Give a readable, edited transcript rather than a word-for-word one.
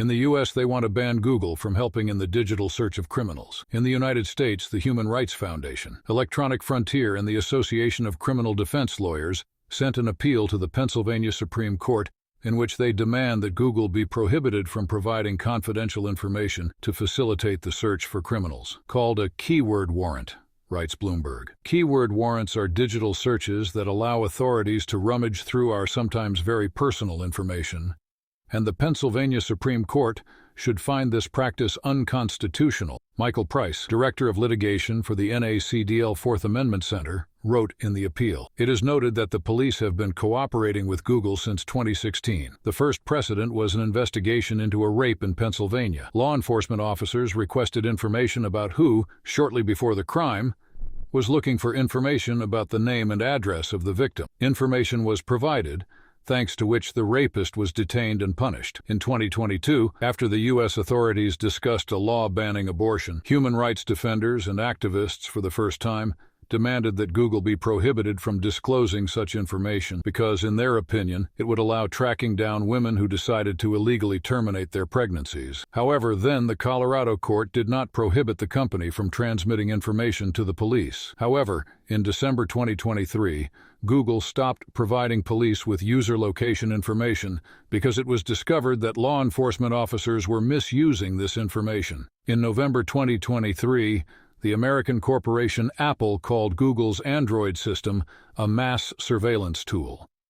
In the U.S., they want to ban Google from helping in the digital search of criminals. In the United States, the Human Rights Foundation, Electronic Frontier, and the Association of Criminal Defense Lawyers sent an appeal to the Pennsylvania Supreme Court in which they demand that Google be prohibited from providing confidential information to facilitate the search for criminals, called a keyword warrant, writes Bloomberg. Keyword warrants are digital searches that allow authorities to rummage through our sometimes very personal information, and the Pennsylvania Supreme Court should find this practice unconstitutional. Michael Price, director of litigation for the NACDL Fourth Amendment Center, wrote in the appeal. It is noted that the police have been cooperating with Google since 2016. The first precedent was an investigation into a rape in Pennsylvania. Law enforcement officers requested information about who, shortly before the crime, was looking for information about the name and address of the victim. Information was provided, thanks to which the rapist was detained and punished. In 2022, after the U.S. authorities discussed a law banning abortion, human rights defenders and activists for the first time demanded that Google be prohibited from disclosing such information because, in their opinion, it would allow tracking down women who decided to illegally terminate their pregnancies. However, then the Colorado court did not prohibit the company from transmitting information to the police. However, in December 2023, Google stopped providing police with user location information because it was discovered that law enforcement officers were misusing this information. In November 2023, the American corporation Apple called Google's Android system a mass surveillance tool.